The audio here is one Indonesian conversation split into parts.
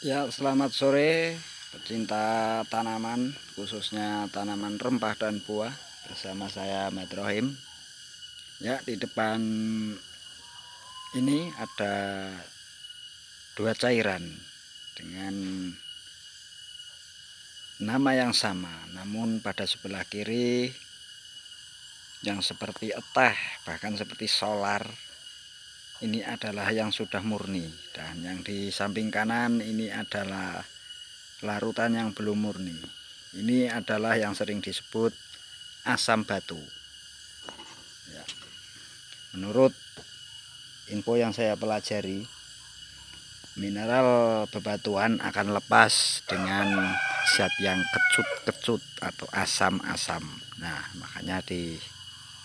Ya, selamat sore pecinta tanaman, khususnya tanaman rempah dan buah. Bersama saya Metrohim. Ya, di depan ini ada dua cairan dengan nama yang sama, namun pada sebelah kiri yang seperti eteh, bahkan seperti solar, ini adalah yang sudah murni, dan yang di samping kanan ini adalah larutan yang belum murni. Ini adalah yang sering disebut asam batu. Ya. Menurut info yang saya pelajari, mineral bebatuan akan lepas dengan zat yang kecut-kecut atau asam-asam. Nah, makanya di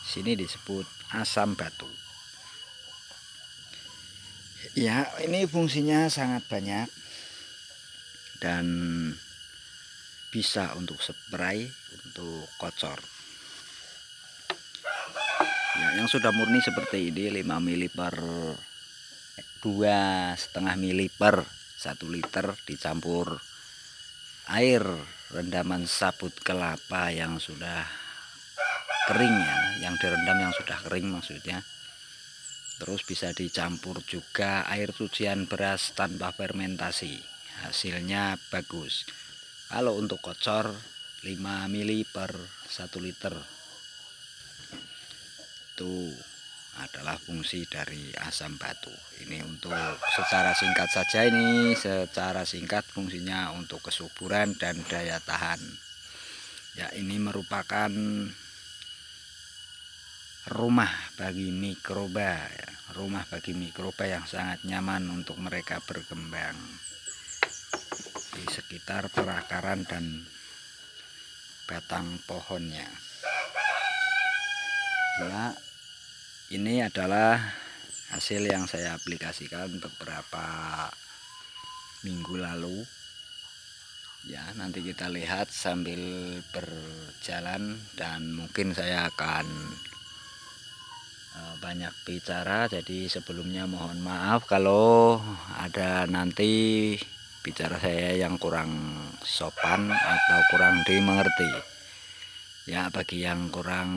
sini disebut asam batu. Ya, ini fungsinya sangat banyak dan bisa untuk spray, untuk kocor. Ya, yang sudah murni seperti ini 5 ml per 2,5 ml per 1 liter dicampur air rendaman sabut kelapa yang sudah kering, ya, yang direndam yang sudah kering maksudnya. Terus bisa dicampur juga air cucian beras tanpa fermentasi, hasilnya bagus. Kalau untuk kocor 5 ml per 1 liter. Itu adalah fungsi dari asam batu. Ini untuk secara singkat saja, ini secara singkat fungsinya untuk kesuburan dan daya tahan. Ya, ini merupakan rumah bagi mikroba, ya. Rumah bagi mikroba yang sangat nyaman untuk mereka berkembang di sekitar perakaran dan batang pohonnya. Ya, ini adalah hasil yang saya aplikasikan beberapa minggu lalu. Ya, nanti kita lihat sambil berjalan, dan mungkin saya akan banyak bicara. Jadi sebelumnya mohon maaf kalau ada nanti bicara saya yang kurang sopan atau kurang dimengerti. Ya, bagi yang kurang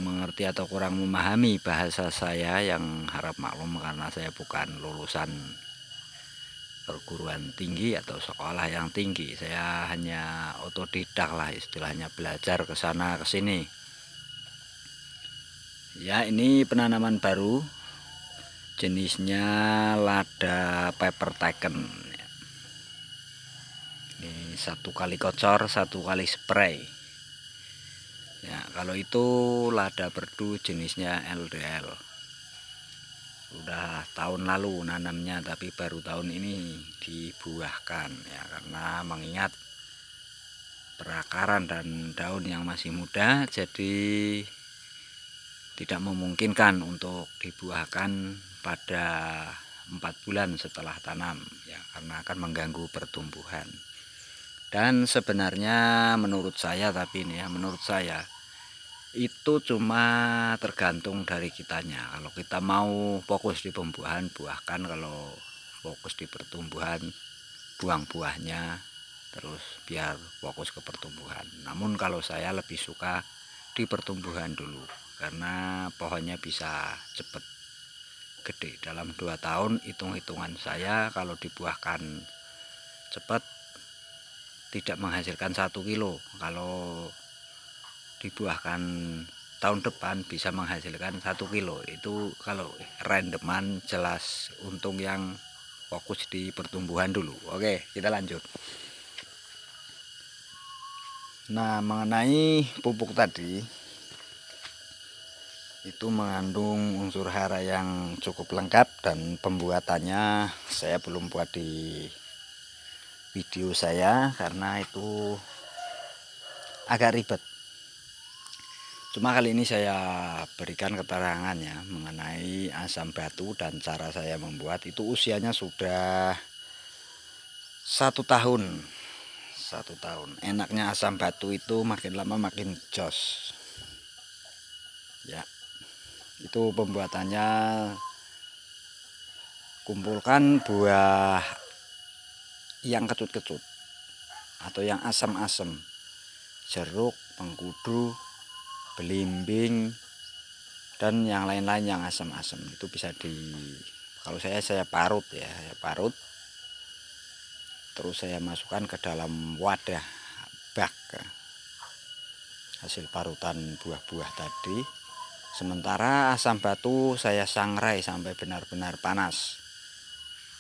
mengerti atau kurang memahami bahasa saya, yang harap maklum karena saya bukan lulusan perguruan tinggi atau sekolah yang tinggi. Saya hanya otodidak lah istilahnya, belajar ke sana ke sini. Ya, ini penanaman baru, jenisnya lada pepper taken. Ini 1 kali kocor, 1 kali spray. Ya, kalau itu lada perdu jenisnya LDL. Sudah tahun lalu nanamnya, tapi baru tahun ini dibuahkan, ya, karena mengingat perakaran dan daun yang masih muda, jadi tidak memungkinkan untuk dibuahkan pada 4 bulan setelah tanam, ya, karena akan mengganggu pertumbuhan. Dan sebenarnya menurut saya, tapi ini ya, menurut saya itu cuma tergantung dari kitanya. Kalau kita mau fokus di pembuahan, buahkan. Kalau fokus di pertumbuhan, buang buahnya, terus biar fokus ke pertumbuhan. Namun kalau saya lebih suka di pertumbuhan dulu, karena pohonnya bisa cepat gede. Dalam 2 tahun hitung-hitungan saya, kalau dibuahkan cepat tidak menghasilkan 1 kilo. Kalau dibuahkan tahun depan bisa menghasilkan 1 kilo. Itu kalau randoman, jelas untung yang fokus di pertumbuhan dulu. Oke, kita lanjut. Nah, mengenai pupuk tadi, itu mengandung unsur hara yang cukup lengkap, dan pembuatannya saya belum buat di video saya karena itu agak ribet. Cuma kali ini saya berikan keterangannya mengenai asam batu dan cara saya membuat. Itu usianya sudah 1 tahun. 1 tahun. Enaknya asam batu itu makin lama makin jos. Ya, itu pembuatannya: kumpulkan buah yang kecut-kecut atau yang asam-asam, jeruk, mengkudu, belimbing, dan yang lain-lain yang asam-asam itu bisa kalau saya parut ya, saya parut, terus saya masukkan ke dalam wadah bak hasil parutan buah-buah tadi. Sementara asam batu saya sangrai sampai benar-benar panas.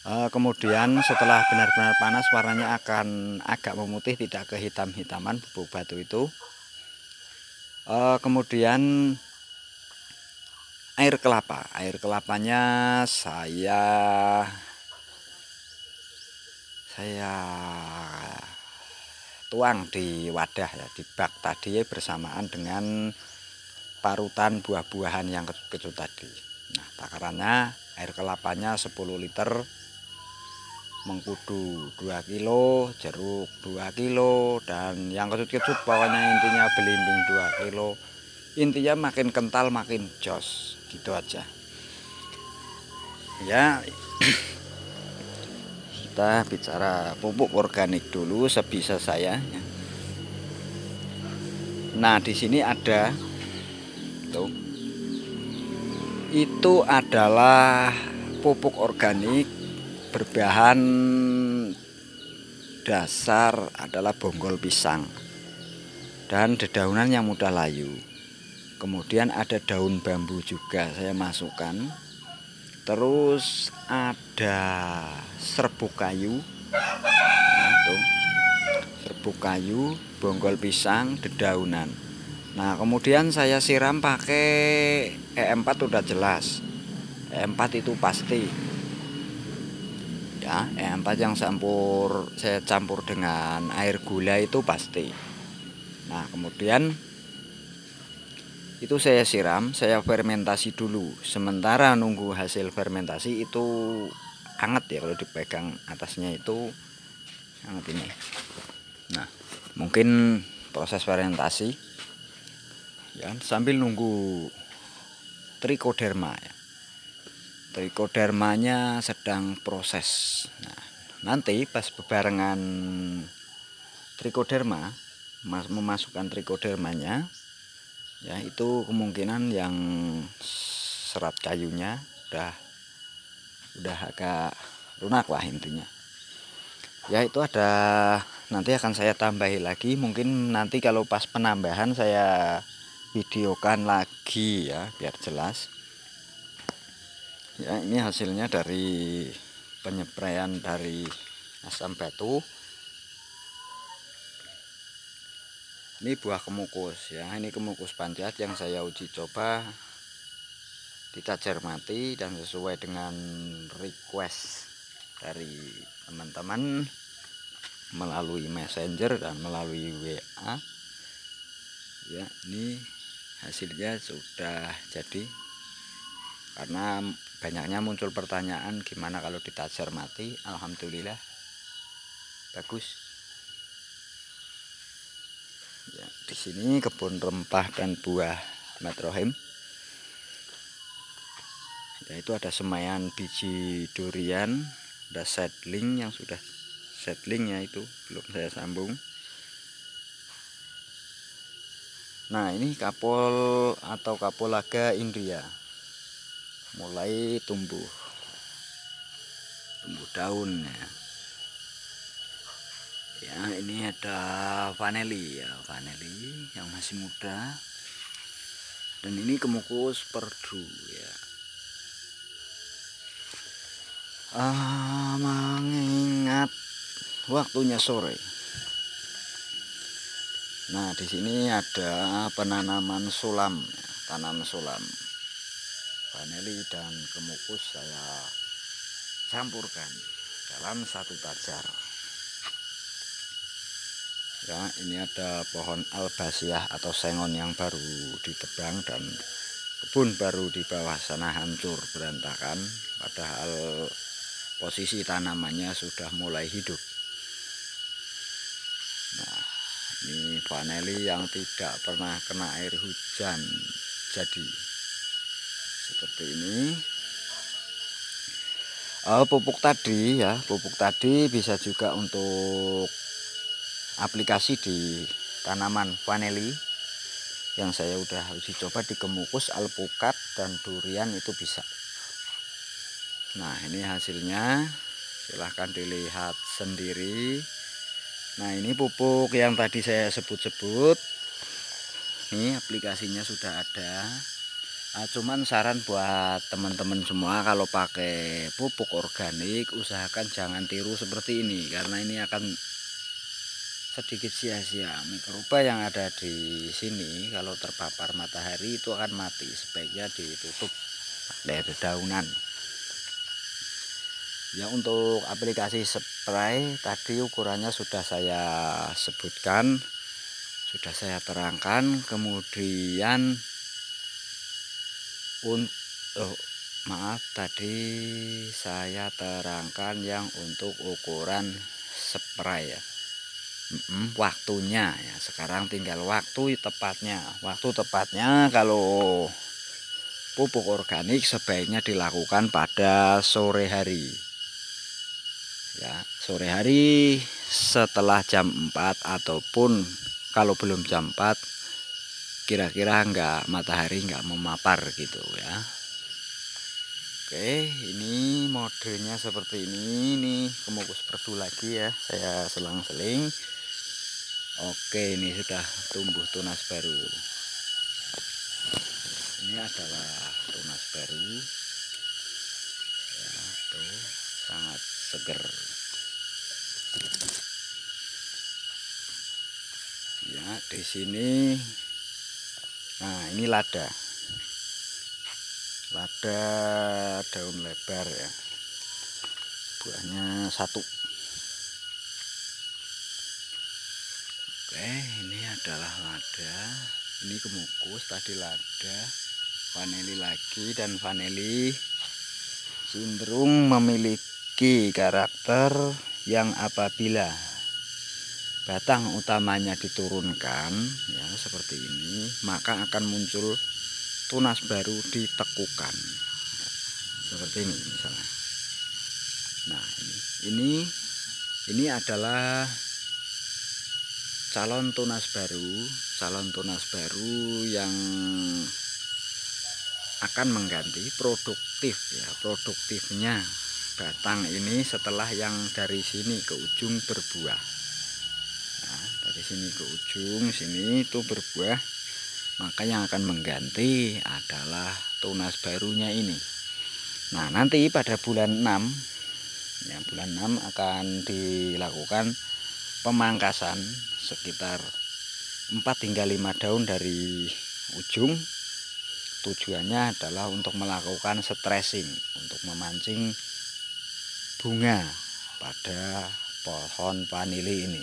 Kemudian setelah benar-benar panas, warnanya akan agak memutih, tidak kehitam-hitaman bubuk batu itu. Kemudian air kelapanya saya tuang di wadah ya, di bak tadi bersamaan dengan parutan buah-buahan yang kecut-kecut tadi. Nah, takarannya air kelapanya 10 liter, mengkudu 2 kilo, jeruk 2 kilo, dan yang kecut-kecut pokoknya intinya belimbing 2 kilo. Intinya makin kental makin jos, gitu aja ya. Kita bicara pupuk organik dulu sebisa saya. Nah, di sini ada tuh, itu adalah pupuk organik berbahan dasar adalah bonggol pisang dan dedaunan yang mudah layu. Kemudian ada daun bambu juga saya masukkan. Terus ada serbuk kayu, serbuk kayu, bonggol pisang, dedaunan. Nah, kemudian saya siram pakai E4, udah jelas. E4 itu pasti. Ya, E4 yang saya campur dengan air gula itu pasti. Nah, kemudian itu saya siram, saya fermentasi dulu. Sementara nunggu hasil fermentasi itu hangat ya, kalau dipegang atasnya itu hangat ini. Nah, mungkin proses fermentasi ya sambil nunggu trichoderma ya. Trichodermanya sedang proses. Nah, nanti pas bebarengan trichoderma, memasukkan trichodermanya ya, itu kemungkinan yang serat kayunya udah agak lunak lah intinya ya. Itu ada, nanti akan saya tambahi lagi, mungkin nanti kalau pas penambahan saya videokan lagi ya biar jelas ya. Ini hasilnya dari penyepraian dari asam batu. Ini buah kemukus ya, ini kemukus panjat yang saya uji coba di Cajarmati dan sesuai dengan request dari teman-teman melalui messenger dan melalui WA ya. Ini hasilnya sudah jadi, karena banyaknya muncul pertanyaan gimana kalau di Cajarmati. Alhamdulillah bagus ya. Di sini kebun rempah dan buah metrohim ya, itu ada semaian biji durian, ada seedling yang sudah seedlingnya itu belum saya sambung. Nah, ini kapol atau kapulaga India mulai tumbuh daun ya. Ya, ini ada vaneli ya, vaneli yang masih muda. Dan ini kemukus perdu ya. Mengingat waktunya sore. Nah, di sini ada penanaman sulam ya, tanam sulam. Vaneli dan kemukus saya campurkan dalam satu tajar. Ya, ini ada pohon albasiah atau sengon yang baru ditebang dan kebun baru di bawah sana hancur berantakan, padahal posisi tanamannya sudah mulai hidup. Nah, ini vaneli yang tidak pernah kena air hujan jadi seperti ini. Pupuk tadi ya, pupuk tadi bisa juga untuk aplikasi di tanaman vanili yang saya udah uji coba di kemukus, alpukat, dan durian itu bisa. Nah ini hasilnya, silahkan dilihat sendiri. Nah ini pupuk yang tadi saya sebut-sebut, ini aplikasinya sudah ada. Cuman saran buat teman-teman semua, kalau pakai pupuk organik usahakan jangan tiru seperti ini, karena ini akan sedikit sia-sia. Mikroba yang ada di sini kalau terpapar matahari itu akan mati. Sebaiknya ditutup dari dedaunan. Ya untuk aplikasi spray tadi ukurannya sudah saya sebutkan, sudah saya terangkan. Kemudian maaf, tadi saya terangkan yang untuk ukuran spray ya. Waktunya ya, sekarang tinggal waktu tepatnya. Waktu tepatnya kalau pupuk organik sebaiknya dilakukan pada sore hari. Ya, sore hari setelah jam 4 ataupun kalau belum jam 4 kira-kira matahari nggak memapar gitu ya. Oke, ini modenya seperti ini. Ini kemukus perdu lagi ya, saya selang-seling. Oke, ini sudah tumbuh tunas baru. Ini adalah tunas baru ya, tuh sangat seger ya. Di sini, nah ini lada daun lebar ya, buahnya satu. Oke, ini adalah lada, ini kemukus tadi lada, vanili lagi. Dan vanili cenderung memiliki karakter yang apabila batang utamanya diturunkan ya seperti ini, maka akan muncul tunas baru di tekukan seperti ini misalnya. Nah ini adalah calon tunas baru yang akan mengganti produktifnya batang ini setelah yang dari sini ke ujung berbuah. Nah, dari sini ke ujung sini itu berbuah, maka yang akan mengganti adalah tunas barunya ini. Nah nanti pada bulan 6 ya, bulan 6 akan dilakukan pemangkasan sekitar 4 hingga 5 daun dari ujung. Tujuannya adalah untuk melakukan stressing, untuk memancing bunga pada pohon vanili ini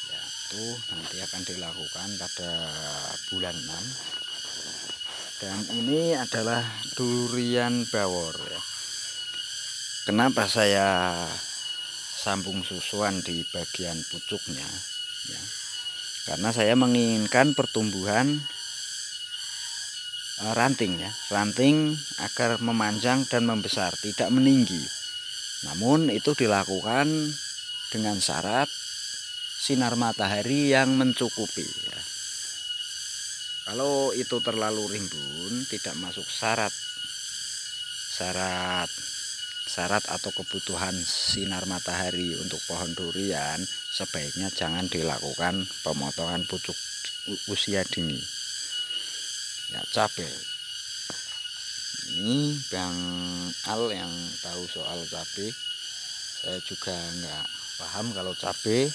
ya. Itu nanti akan dilakukan pada bulan 6. Dan ini adalah durian bawor ya. Kenapa saya sambung susuan di bagian pucuknya ya, karena saya menginginkan pertumbuhan ranting agar memanjang dan membesar, tidak meninggi. Namun itu dilakukan dengan syarat sinar matahari yang mencukupi ya. Kalau itu terlalu rimbun, tidak masuk syarat atau kebutuhan sinar matahari untuk pohon durian, sebaiknya jangan dilakukan pemotongan pucuk usia dini ya. Cabai ini Bang Al yang tahu soal cabai, saya juga nggak paham kalau cabai.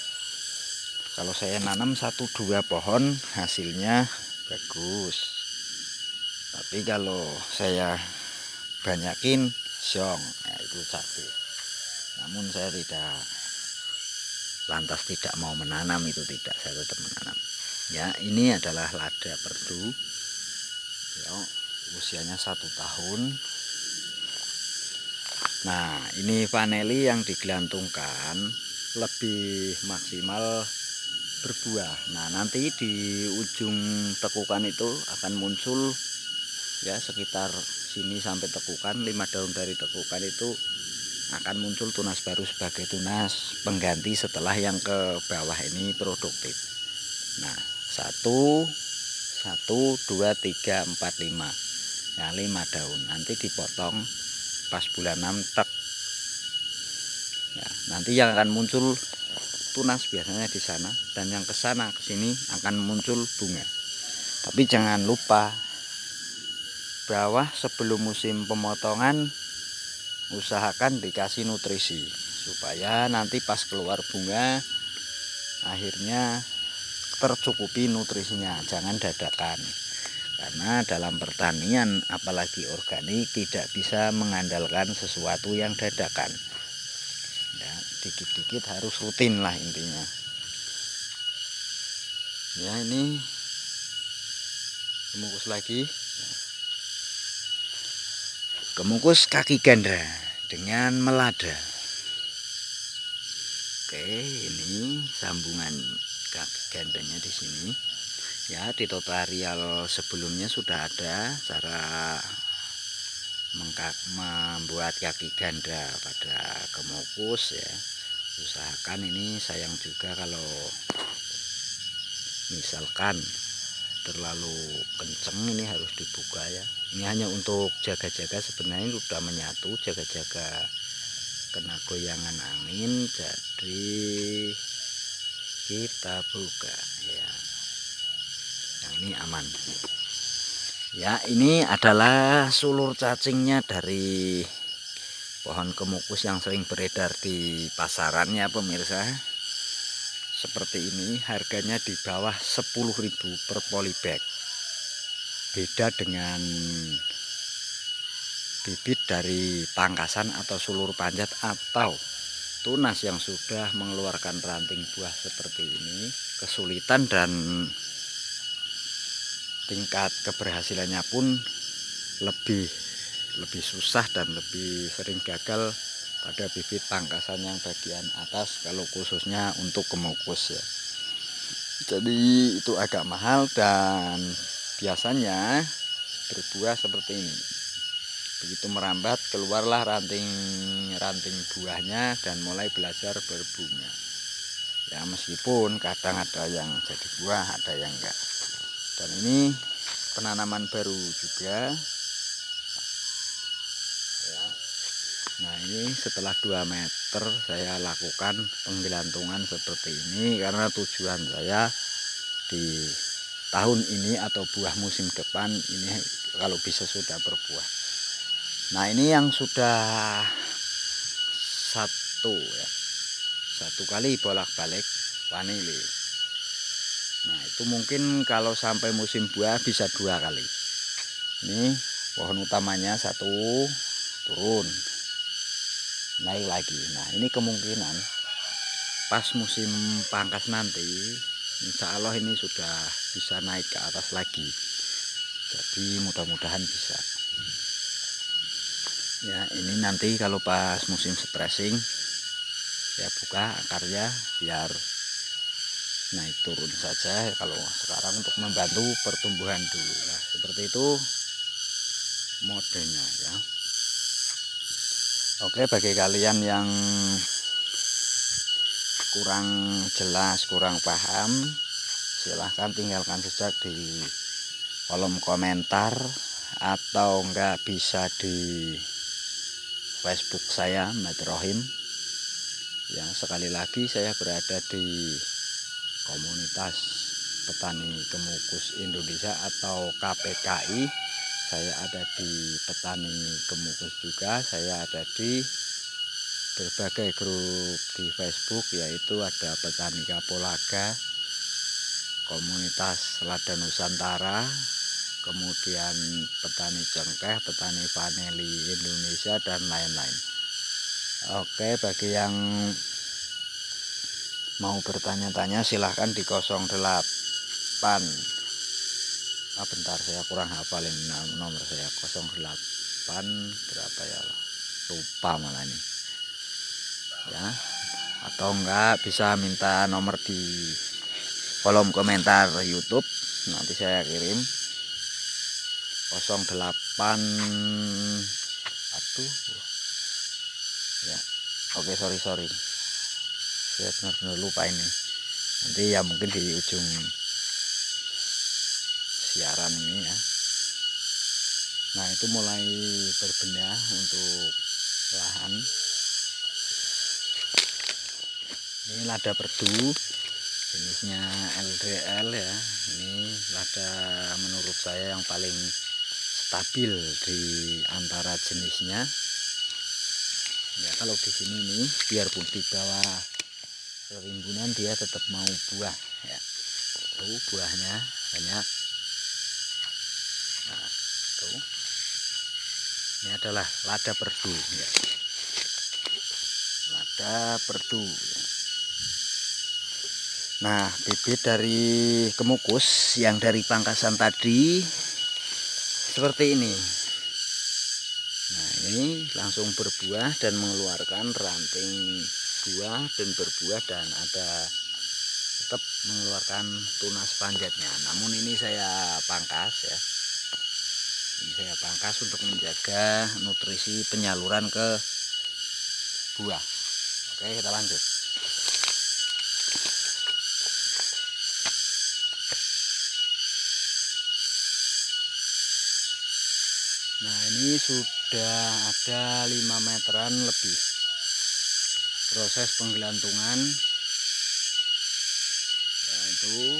Kalau saya nanam 1-2 pohon hasilnya bagus, tapi kalau saya banyakin siong ya itu cabai. Namun saya lantas tidak mau menanam, itu tidak, saya tetap menanam ya. Ini adalah lada perdu ya, usianya 1 tahun. Nah ini vanili yang digelantungkan lebih maksimal berbuah. Nah nanti di ujung tekukan itu akan muncul ya sekitar sini sampai tekukan, 5 daun dari tekukan itu akan muncul tunas baru sebagai tunas pengganti setelah yang ke bawah ini produktif. Nah, 1 2 3 4 5 ya, 5 daun nanti dipotong pas bulan 6 tek ya, nanti yang akan muncul tunas biasanya di sana, dan yang ke sana ke sini akan muncul bunga. Tapi jangan lupa bawah sebelum musim pemotongan usahakan dikasih nutrisi supaya nanti pas keluar bunga akhirnya tercukupi nutrisinya. Jangan dadakan, karena dalam pertanian apalagi organik tidak bisa mengandalkan sesuatu yang dadakan ya, dikit-dikit harus rutin lah intinya ya. Ini kemukus lagi, kemukus kaki ganda dengan melada. Oke, ini sambungan kaki gandanya di sini ya. Di tutorial sebelumnya sudah ada cara membuat kaki ganda pada kemukus ya. Usahakan ini, sayang juga kalau misalkan terlalu kenceng ini harus dibuka ya. Ini hanya untuk jaga-jaga, sebenarnya sudah menyatu, jaga-jaga kena goyangan angin, jadi kita buka ya. Yang ini aman ya. Ini adalah sulur cacingnya dari pohon kemukus yang sering beredar di pasaran ya pemirsa. Seperti ini, harganya di bawah 10.000 per polybag. Beda dengan bibit dari tangkasan atau sulur panjat atau tunas yang sudah mengeluarkan ranting buah seperti ini. Kesulitan dan tingkat keberhasilannya pun lebih susah dan lebih sering gagal pada bibit tangkasan yang bagian atas, kalau khususnya untuk kemukus ya. Jadi itu agak mahal dan biasanya berbuah seperti ini. Begitu merambat keluarlah ranting buahnya dan mulai belajar berbunga ya, meskipun kadang ada yang jadi buah, ada yang enggak. Dan ini penanaman baru juga ya. Nah, ini setelah 2 meter saya lakukan penggelantungan seperti ini karena tujuan saya di tahun ini atau buah musim depan ini kalau bisa sudah berbuah. Nah, ini yang sudah 1 kali bolak-balik vanili. Nah, itu mungkin kalau sampai musim buah bisa 2 kali. Ini pohon utamanya 1 turun, naik lagi. Nah, ini kemungkinan pas musim pangkas nanti insya Allah ini sudah bisa naik ke atas lagi. Jadi mudah-mudahan bisa ya. Ini nanti kalau pas musim stressing ya buka akarnya biar naik turun saja. Kalau sekarang untuk membantu pertumbuhan dulu. Nah, seperti itu modenya ya. Oke, bagi kalian yang kurang jelas, kurang paham, silahkan tinggalkan sejak di kolom komentar atau enggak bisa di Facebook saya, Madrohim. Yang sekali lagi saya berada di komunitas petani kemukus Indonesia atau KPKI. Saya ada di petani kemukus juga. Saya ada di berbagai grup di Facebook, yaitu ada petani kapulaga, komunitas selada Nusantara, kemudian petani cengkeh, petani vanili Indonesia, dan lain-lain. Oke, bagi yang mau bertanya-tanya silahkan di 08. Bentar, saya kurang hafal ini nomor saya. 08 berapa ya, lupa malah ini ya. Atau enggak bisa minta nomor di kolom komentar YouTube, nanti saya kirim. 08 8 aduh ya oke sorry saya benar-benar lupa ini. Nanti ya mungkin di ujung siaran ini ya. Nah itu mulai berbenah untuk lahan. Ini lada perdu jenisnya LDL ya. Ini lada menurut saya yang paling stabil di antara jenisnya. Ya kalau di sini nih biarpun di bawah rimbunan dia tetap mau buah ya. Tuh buahnya banyak. Nah, tuh. Ini adalah lada perdu ya. Lada perdu ya. Nah, bibit dari kemukus yang dari pangkasan tadi seperti ini. Nah, ini langsung berbuah dan mengeluarkan ranting buah dan berbuah dan ada tetap mengeluarkan tunas panjatnya. Namun ini saya pangkas ya. Ini saya pangkas untuk menjaga nutrisi penyaluran ke buah. Oke, kita lanjut. Nah, ini sudah ada 5 meteran lebih proses penggelantungan ya itu.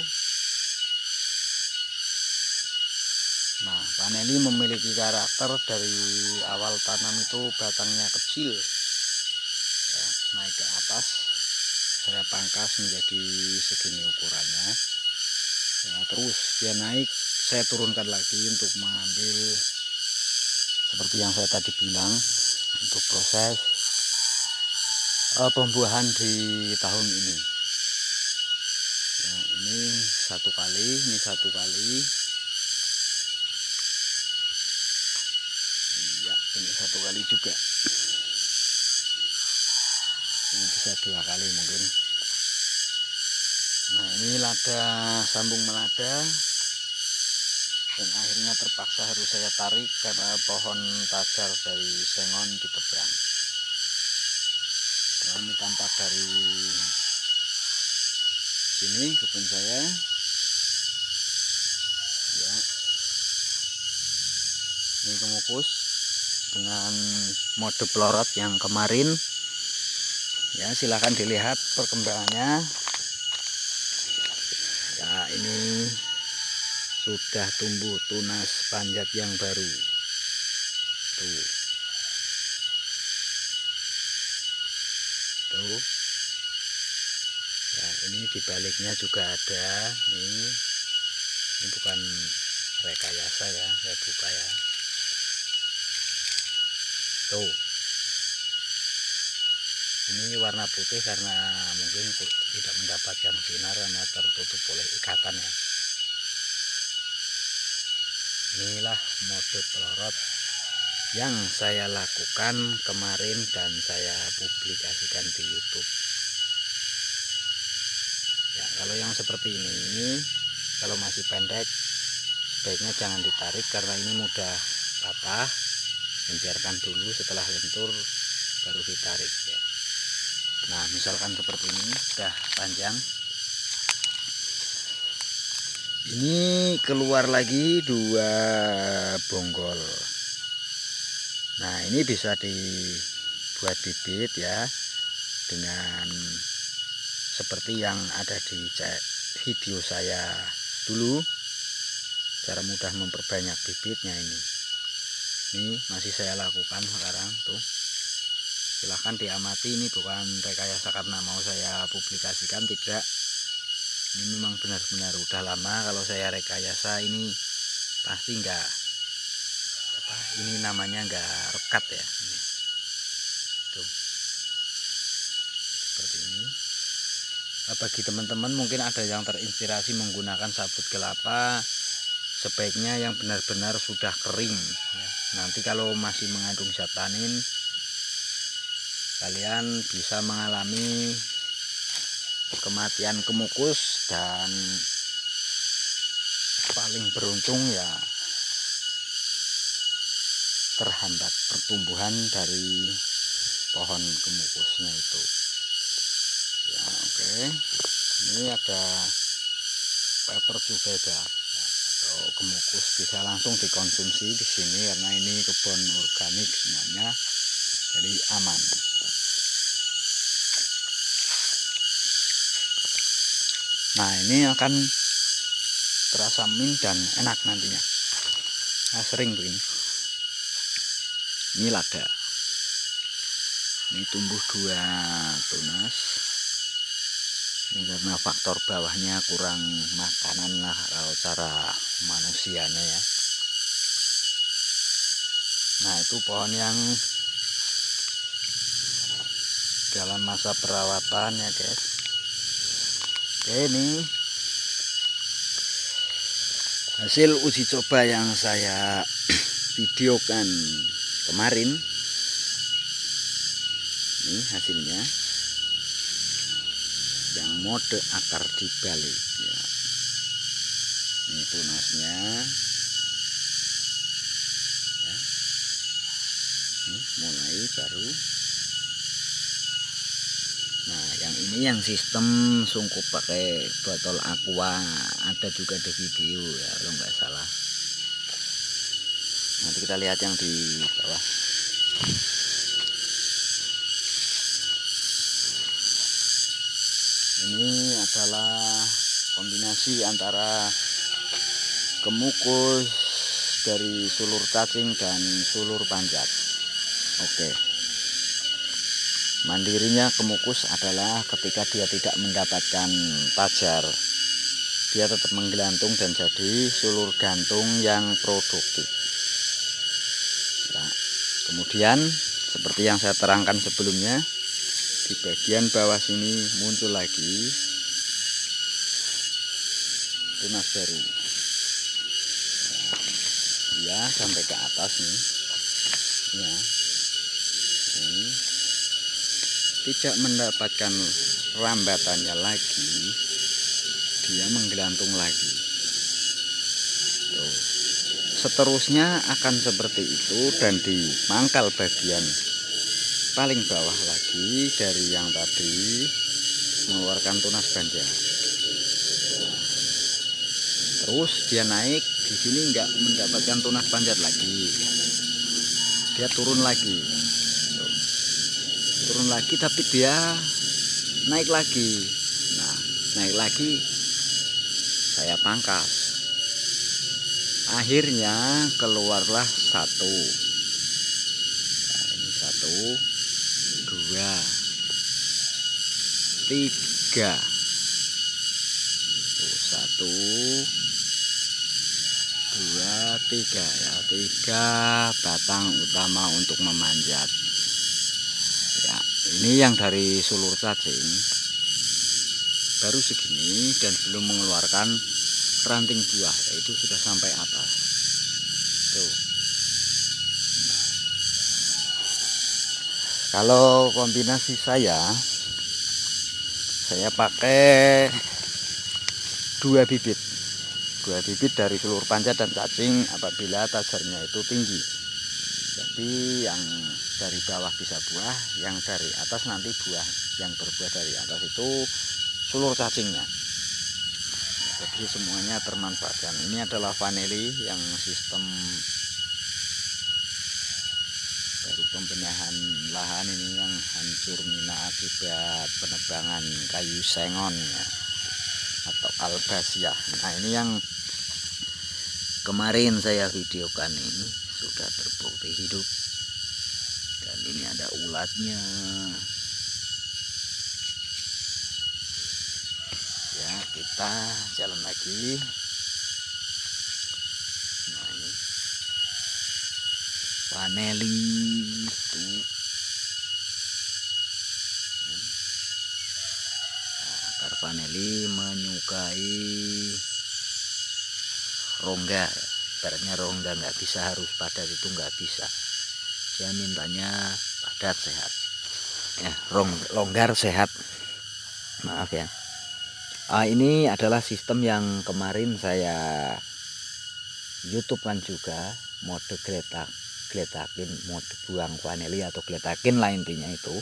Nah, paneli memiliki karakter dari awal tanam itu batangnya kecil ya, naik ke atas saya pangkas menjadi segini ukurannya ya, terus dia naik saya turunkan lagi untuk mengambil seperti yang saya tadi bilang untuk proses pembuahan di tahun ini ya. Ini satu kali ya, ini satu kali juga, ini bisa 2 kali mungkin. Nah, ini lada sambung melada dan akhirnya terpaksa harus saya tarik karena pohon tajar dari sengon ditebang. Nah, ini tampak dari sini kebun saya ya. Ini kemukus dengan mode pelorot yang kemarin ya, silahkan dilihat perkembangannya ya. Ini sudah tumbuh tunas panjat yang baru tuh ya. Ini dibaliknya juga ada nih. Ini bukan rekayasa ya, saya buka ya tuh. Ini warna putih karena mungkin tidak mendapatkan sinar karena tertutup oleh ikatan ya. Inilah mode pelorot yang saya lakukan kemarin dan saya publikasikan di YouTube ya. Kalau yang seperti ini kalau masih pendek sebaiknya jangan ditarik karena ini mudah patah, dan biarkan dulu setelah lentur baru ditarik ya. Nah, misalkan seperti ini sudah panjang, ini keluar lagi 2 bonggol. Nah, ini bisa dibuat bibit ya dengan seperti yang ada di video saya dulu, cara mudah memperbanyak bibitnya. Ini masih saya lakukan sekarang tuh. Silahkan diamati, ini bukan rekayasa karena mau saya publikasikan, tidak. Ini memang benar-benar udah lama kalau saya rekayasa ini pasti enggak ini namanya enggak rekat ya. Ini. Tuh. Seperti ini. Bagi teman-teman mungkin ada yang terinspirasi menggunakan sabut kelapa, sebaiknya yang benar-benar sudah kering ya. Nanti kalau masih mengandung zat tanin kalian bisa mengalami kematian kemukus, dan paling beruntung ya terhambat pertumbuhan dari pohon kemukusnya itu. Ya, oke. Ini ada pepper cubeba atau kemukus, bisa langsung dikonsumsi di sini karena ini kebun organik semuanya, jadi aman. Nah, ini akan terasa min dan enak nantinya. Nah, sering begini. Ini lada. Ini tumbuh 2 tunas. Ini karena faktor bawahnya kurang makanan lah kalau cara manusianya ya. Nah, itu pohon yang dalam masa perawatan ya guys. Oke, ini hasil uji coba yang saya videokan kemarin. Ini hasilnya yang mode akar dibalik ya. Ini tunasnya ya. Ini mulai baru. Nah, yang ini yang sistem sungkup pakai botol aqua, ada juga di video ya kalau nggak salah. Nanti kita lihat yang di bawah. Ini adalah kombinasi antara kemukus dari sulur cacing dan sulur panjat. Oke. Mandirinya kemukus adalah ketika dia tidak mendapatkan tajar, dia tetap menggelantung dan jadi sulur gantung yang produktif. Nah, kemudian seperti yang saya terangkan sebelumnya, di bagian bawah sini muncul lagi tunas baru. Ya, sampai ke atas nih. Ya. Ini tidak mendapatkan rambatannya lagi, dia menggelantung lagi. Tuh. Seterusnya akan seperti itu, dan di mangkal bagian paling bawah lagi dari yang tadi mengeluarkan tunas ganja. Terus dia naik di sini nggak mendapatkan tunas panjat lagi, dia turun lagi. Tuh. Turun lagi tapi dia naik lagi. Nah, naik lagi saya pangkas. Akhirnya keluarlah 1. Nah, ini 1, 2, 3. Tuh, 1, 2, 3 ya, 3 batang utama untuk memanjat. Ya, ini yang dari sulur cacing baru segini dan belum mengeluarkan ranting buah, yaitu sudah sampai atas. Tuh. Nah, kalau kombinasi saya pakai 2 bibit dari sulur panjat dan cacing apabila tajarnya itu tinggi. Jadi yang dari bawah bisa buah, yang dari atas nanti buah. Yang berbuah dari atas itu sulur cacingnya. Jadi semuanya termanfaatkan. Ini adalah vanili yang sistem baru pembenahan lahan ini yang hancur mina akibat penebangan kayu sengon ya, atau albasiah. Nah, ini yang kemarin saya videokan ini sudah terbukti hidup, dan ini ada ulatnya ya. Kita jalan lagi. Nah, ini vanili tuh. Nah, akar vanili menyukai rongga ya. Ibaratnya rongga nggak bisa harus padat, itu nggak bisa, dia mintanya padat sehat ya, longgar sehat, maaf ya. Ini adalah sistem yang kemarin saya YouTubean juga, mode geletak. gletakin, mode buang vanili atau gletakin lah intinya itu.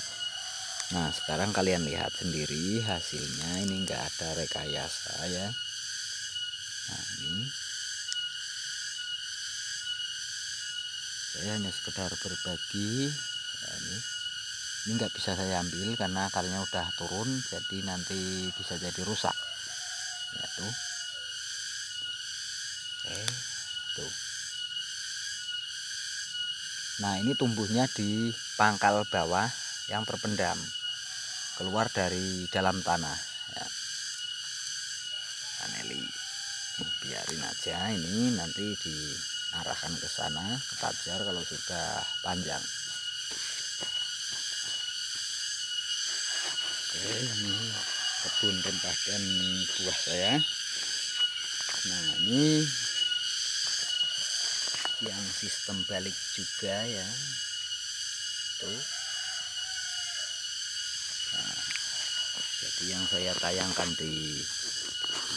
Nah sekarang kalian lihat sendiri hasilnya, ini enggak ada rekayasa ya. Nah ini saya hanya sekedar berbagi ya, ini nggak bisa saya ambil karena akarnya udah turun, jadi nanti bisa jadi rusak ya tuh. Oke tuh. Nah ini tumbuhnya di pangkal bawah yang terpendam keluar dari dalam tanah ya. Vanili biarin aja, ini nanti diarahkan ke sana ke tajar kalau sudah panjang. Oke, ini kebun tempadan buah saya. Nah ini yang sistem balik juga ya tuh. Nah, jadi yang saya tayangkan di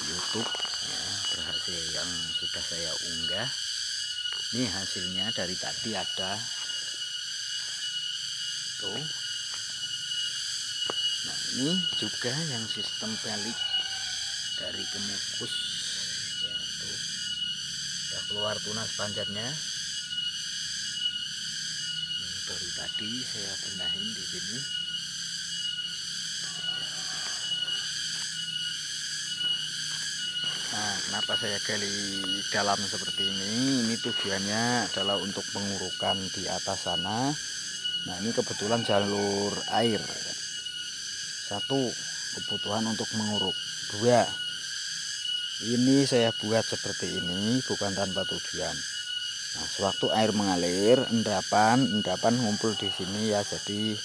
YouTube ya, berhasil yang sudah saya unggah. Ini hasilnya dari tadi ada tuh. Nah ini juga yang sistem balik dari kemukus ya tuh, udah keluar tunas panjatnya. Ini baru tadi saya benahin di sini. Nah kenapa saya gali dalam seperti ini? Ini tujuannya adalah untuk pengurukan di atas sana. Nah ini kebetulan jalur air. Satu, kebutuhan untuk menguruk. Dua, ini saya buat seperti ini bukan tanpa tujuan. Nah sewaktu air mengalir, endapan ngumpul di sini ya, jadi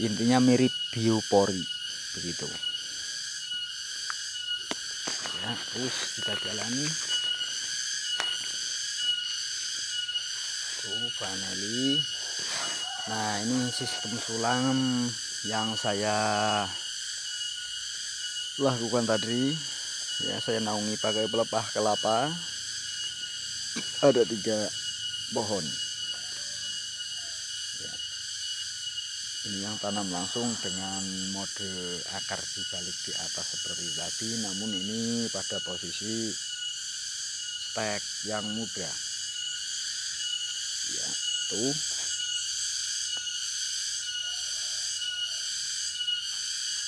intinya mirip biopori begitu ya. Terus kita jalani tuh vanili. Nah ini sistem sulam yang saya lakukan tadi ya, saya naungi pakai pelepah kelapa. Ada 3 pohon ya. Ini yang tanam langsung dengan mode akar dibalik di atas seperti tadi, namun ini pada posisi stek yang muda ya tuh.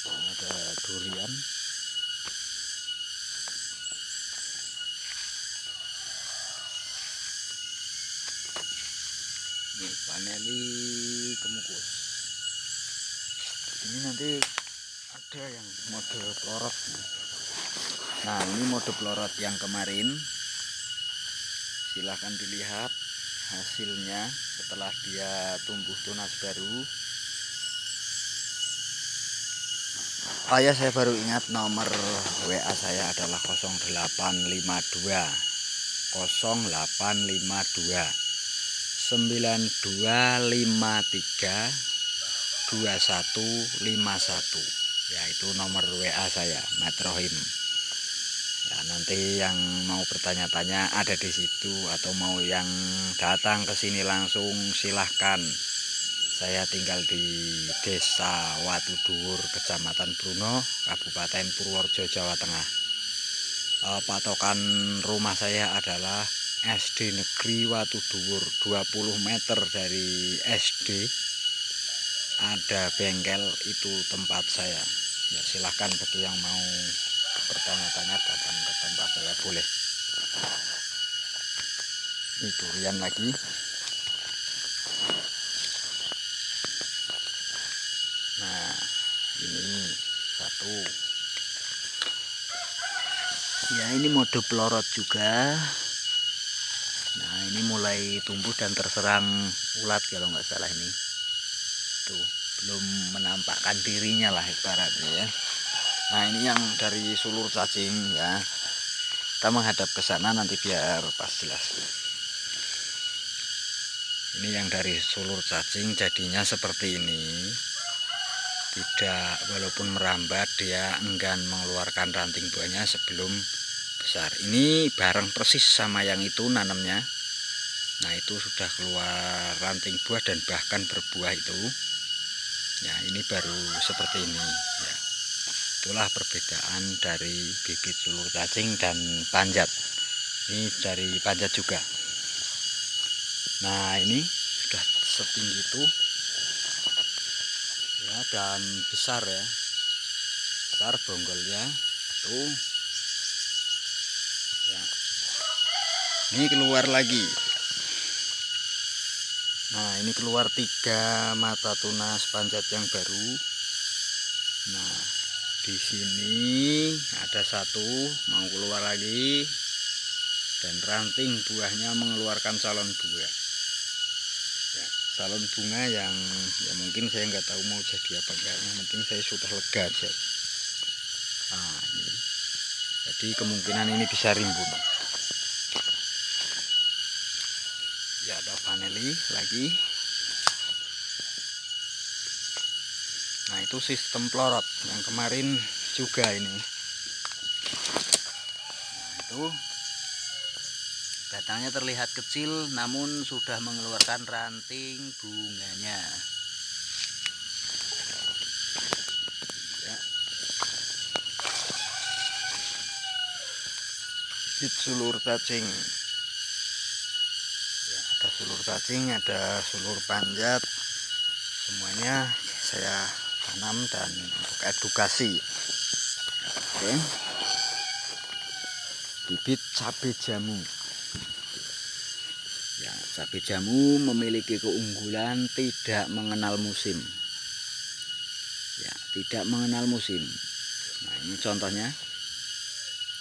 Ada durian. Ini vanili kemukus. Ini nanti ada yang mode pelorot. Nah ini mode pelorot yang kemarin, silahkan dilihat hasilnya setelah dia tumbuh tunas baru. Oh ya, saya baru ingat nomor WA saya adalah 0852 9253 2151 ya, itu nomor WA saya, Metrohim ya. Nanti yang mau bertanya-tanya ada di situ, atau mau yang datang ke sini langsung silahkan. Saya tinggal di Desa Watudhuwur, Kecamatan Bruno, Kabupaten Purworejo, Jawa Tengah. Patokan rumah saya adalah SD Negeri Watudhuwur. 20 meter dari SD ada bengkel, itu tempat saya. Ya silahkan bagi yang mau bertanya-tanya datang ke tempat saya boleh. Ini durian lagi. Nah ini satu ya, ini mode pelorot juga. Nah ini mulai tumbuh dan terserang ulat kalau nggak salah, ini tuh belum menampakkan dirinya lah ibaratnya ya. Nah ini yang dari sulur cacing ya, kita menghadap ke sana nanti biar pas jelas. Ini yang dari sulur cacing jadinya seperti ini. Tidak, walaupun merambat dia enggan mengeluarkan ranting buahnya sebelum besar. Ini bareng persis sama yang itu nanamnya Nah itu sudah keluar ranting buah dan bahkan berbuah itu. Ya ini baru seperti ini ya. Itulah perbedaan dari bibit sulur cacing dan panjat. Ini dari panjat juga. Nah ini sudah setinggi itu ya, dan besar ya, besar bonggolnya tuh ya. Ini keluar lagi. Nah ini keluar 3 mata tunas panjat yang baru. Nah di sini ada 1 mau keluar lagi, dan ranting buahnya mengeluarkan calon buah ya, calon bunga yang ya mungkin saya nggak tahu mau jadi apa enggak, yang penting saya sudah lega aja. Nah ini jadi kemungkinan ini bisa rimbun ya. Ada vanili lagi. Nah itu sistem pelorot yang kemarin juga ini. Nah itu batangnya terlihat kecil namun sudah mengeluarkan ranting bunganya ya. Bibit sulur cacing ya, ada sulur cacing, ada sulur panjat, semuanya saya tanam dan untuk edukasi. Oke. Bibit cabai jamu ya, cabai jamu memiliki keunggulan tidak mengenal musim ya, tidak mengenal musim. Nah ini contohnya,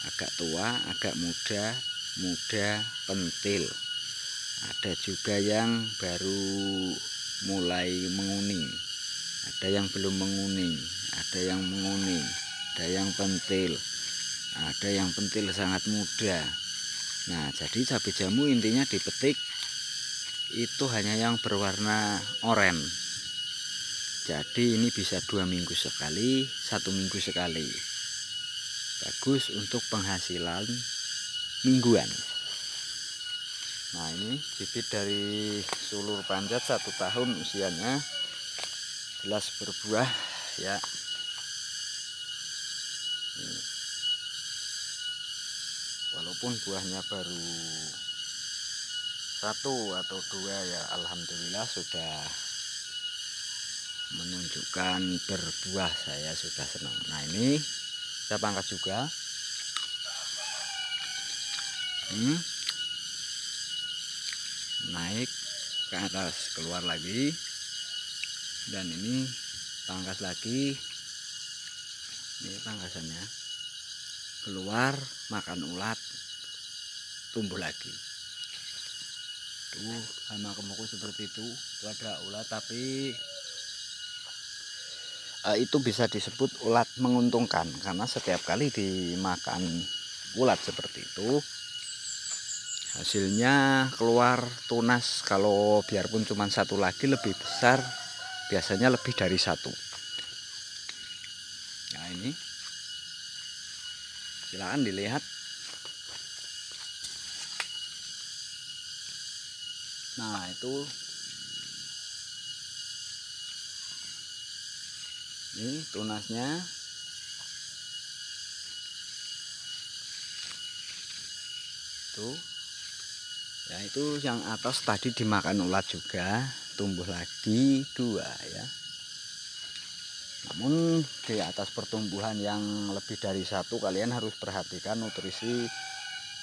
agak tua, agak muda, muda, pentil. Ada juga yang baru mulai menguning, ada yang belum menguning, ada yang menguning, ada yang pentil, ada yang pentil sangat muda. Nah jadi cabai jamu intinya dipetik itu hanya yang berwarna oranye. Jadi ini bisa 2 minggu sekali, 1 minggu sekali. Bagus untuk penghasilan mingguan. Nah ini bibit dari sulur panjat 1 tahun usianya, jelas berbuah ya. Walaupun buahnya baru 1 atau 2 ya, alhamdulillah sudah menunjukkan berbuah, saya sudah senang. Nah ini saya pangkas juga. Naik ke atas, keluar lagi, dan ini pangkas lagi. Ini pangkasannya keluar, makan ulat, tumbuh lagi. Tuh hama kemukus seperti itu ada ulat, tapi itu bisa disebut ulat menguntungkan karena setiap kali dimakan ulat seperti itu hasilnya keluar tunas. Kalau biarpun cuma 1 lagi lebih besar, biasanya lebih dari 1. Nah ini silakan dilihat. Nah itu ini tunasnya. Tuh ya, itu yang atas tadi dimakan ulat juga, tumbuh lagi 2 ya. Namun di atas pertumbuhan yang lebih dari 1 kalian harus perhatikan nutrisi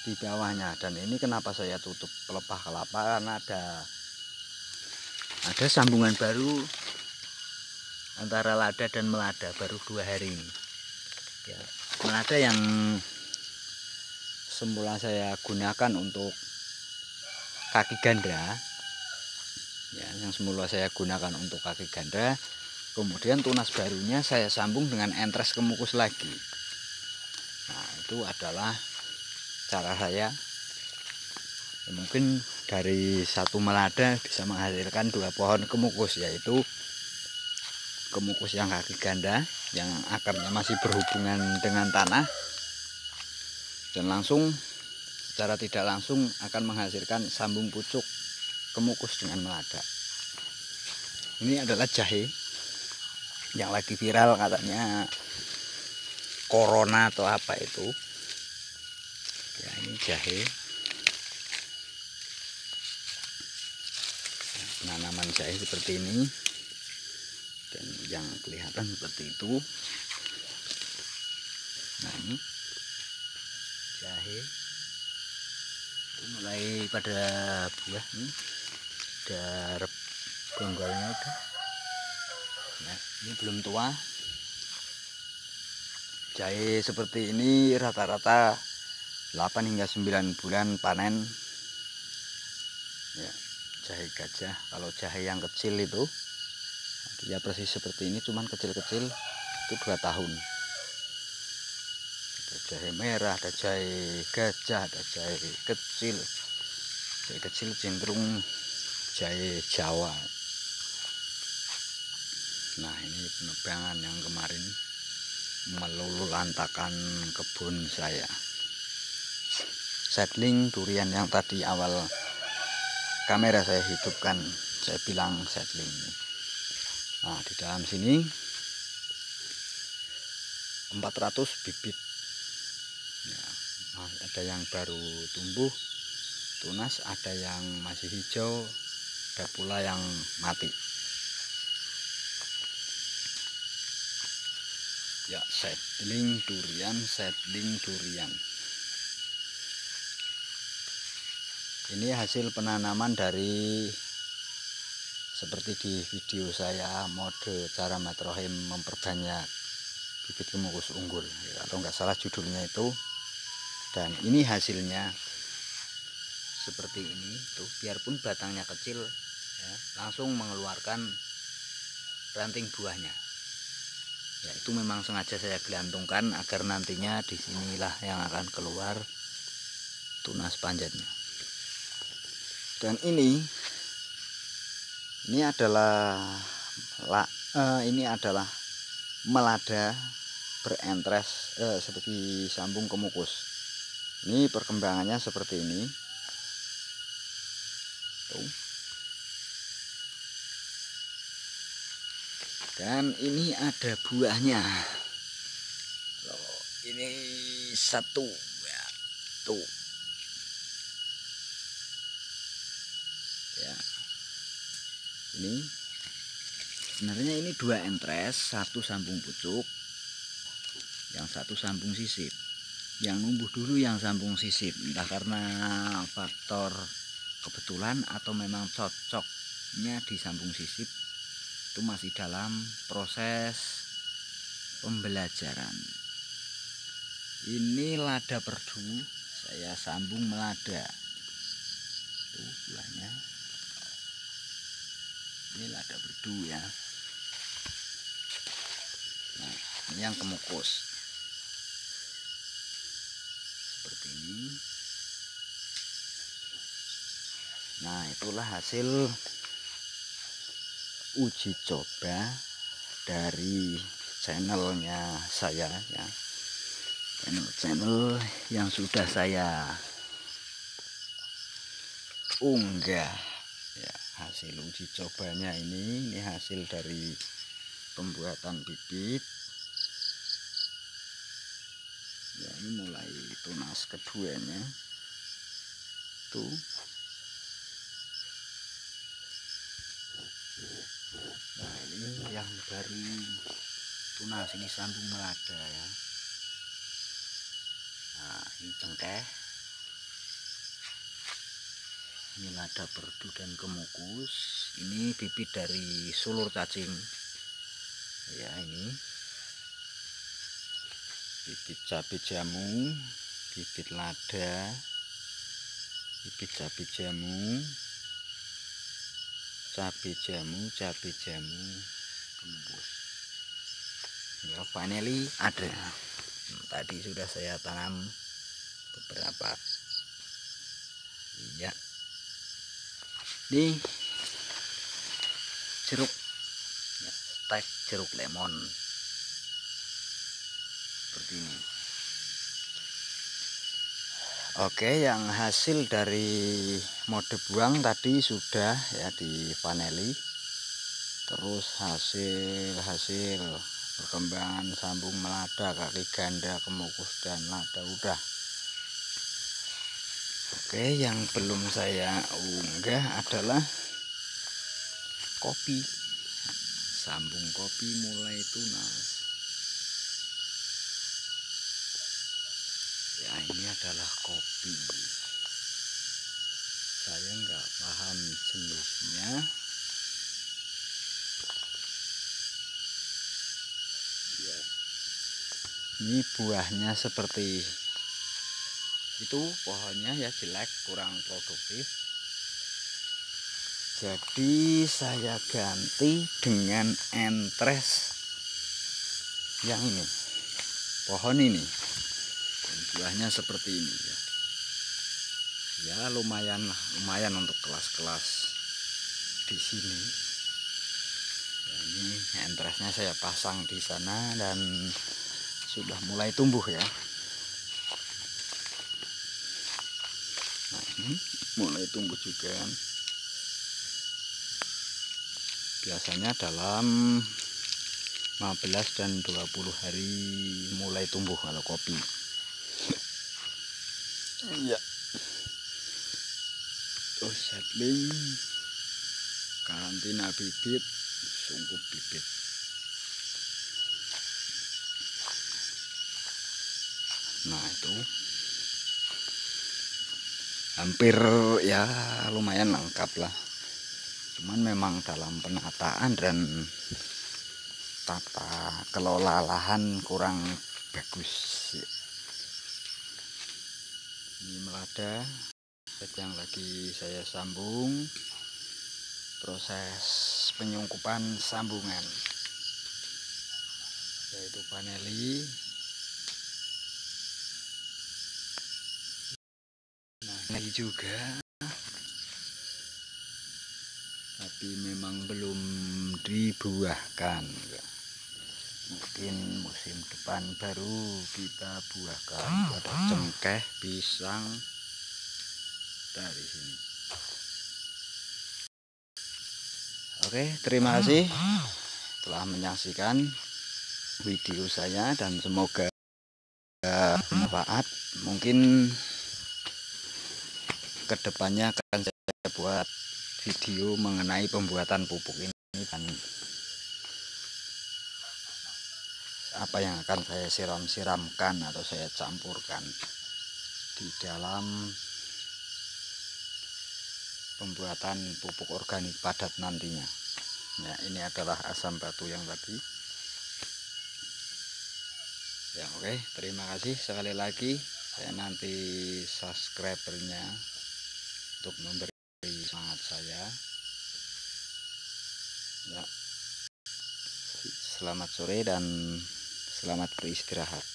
di bawahnya. Dan ini kenapa saya tutup pelepah kelapa, karena ada sambungan baru antara lada dan melada baru 2 hari ini ya. Melada yang semula saya gunakan untuk kaki ganda ya, yang semula saya gunakan untuk kaki ganda, kemudian tunas barunya saya sambung dengan entres kemukus lagi. Nah itu adalah cara saya ya, mungkin dari 1 melada bisa menghasilkan 2 pohon kemukus, yaitu kemukus yang kaki ganda yang akarnya masih berhubungan dengan tanah dan langsung secara tidak langsung akan menghasilkan sambung pucuk kemukus dengan melada. Ini adalah jahe yang lagi viral, katanya corona atau apa itu ya. Ini jahe, penanaman jahe seperti ini, dan yang kelihatan seperti itu. Nah, ini jahe itu mulai pada buah nih, udah bonggolnya udah ya, ini belum tua. Jahe seperti ini rata-rata 8 hingga 9 bulan panen ya. Jahe gajah, kalau jahe yang kecil itu ya persis seperti ini, cuman kecil-kecil, itu 2 tahun. Ada jahe merah, ada jahe gajah, ada jahe kecil. Jahe kecil cenderung jahe Jawa. Nah, ini penebangan yang kemarin meluluhlantakan kebun saya. Seedling durian yang tadi awal kamera saya hidupkan, saya bilang seedling. Nah, di dalam sini 400 bibit ya, ada yang baru tumbuh tunas, ada yang masih hijau, ada pula yang mati ya. Seedling durian, seedling durian. Ini hasil penanaman dari seperti di video saya, mode cara Metrohim memperbanyak bibit kemukus unggul ya, atau enggak salah judulnya itu. Dan ini hasilnya seperti ini tuh, biarpun batangnya kecil ya, langsung mengeluarkan ranting buahnya ya. Itu memang sengaja saya gelantungkan agar nantinya disinilah yang akan keluar tunas panjatnya. Dan ini adalah melada berentres seperti sambung kemukus. Ini perkembangannya seperti ini tuh. Dan ini ada buahnya. Loh, ini satu ya, tuh ya. Ini sebenarnya ini 2 entres, 1 sambung pucuk, yang 1 sambung sisip. Yang numbuh dulu yang sambung sisip, entah karena faktor kebetulan atau memang cocoknya di sambung sisip, itu masih dalam proses pembelajaran. Ini lada perdu, saya sambung melada tuh buahnya. Ini lada perdu ya. Nah, ini yang kemukus seperti ini. Nah, itulah hasil uji coba dari channelnya saya ya, channel yang sudah saya unggah ya. Hasil uji cobanya ini hasil dari pembuatan bibit ya. Ini mulai tunas keduanya tuh. Nah, ini yang baru tunas, ini sambung melada ya. Nah, ini cengkeh, ini lada perdu dan kemukus. Ini bibit dari sulur cacing ya. Ini bibit cabai jamu, bibit lada, bibit cabai jamu, cabai jamu kemukus ya. Finally ada. Tadi sudah saya tanam beberapa ya. Ini jeruk ya, stek jeruk lemon seperti ini. Oke, yang hasil dari mode buang tadi sudah ya dipaneli. Terus hasil perkembangan sambung melada, kaki ganda, kemukus dan lada udah. Oke, yang belum saya unggah adalah kopi. Sambung kopi mulai tunas. Ya, ini adalah kopi. Saya nggak paham jenisnya. Ya, ini buahnya seperti itu, pohonnya ya jelek, kurang produktif. Jadi saya ganti dengan entres yang ini, pohon ini. Dan buahnya seperti ini ya. Ya lumayan untuk kelas-kelas di sini. Ya, ini entresnya saya pasang di sana dan sudah mulai tumbuh ya. Nah, ini mulai tumbuh juga. Biasanya dalam 15 dan 20 hari mulai tumbuh kalau kopi. Iya. Terus seedling, karantina bibit, sungkup bibit. Nah, itu hampir ya lumayan lengkap lah. Cuman memang dalam penataan dan tata kelola lahan kurang bagus. Ini melada yang lagi saya sambung, proses penyungkupan sambungan, yaitu paneli. Nah, ini juga, tapi memang belum dibuahkan. Mungkin musim depan baru kita buahkan. Ada cengkeh, pisang dari sini. Oke, terima kasih telah menyaksikan video saya dan semoga bermanfaat. Mungkin kedepannya akan saya buat video mengenai pembuatan pupuk ini dan apa yang akan saya siramkan atau saya campurkan di dalam pembuatan pupuk organik padat nantinya. Ya, ini adalah asam batu yang tadi. Ya, oke, terima kasih sekali lagi. Saya nanti subscribernya untuk memberi semangat saya. Ya, selamat sore dan selamat beristirahat.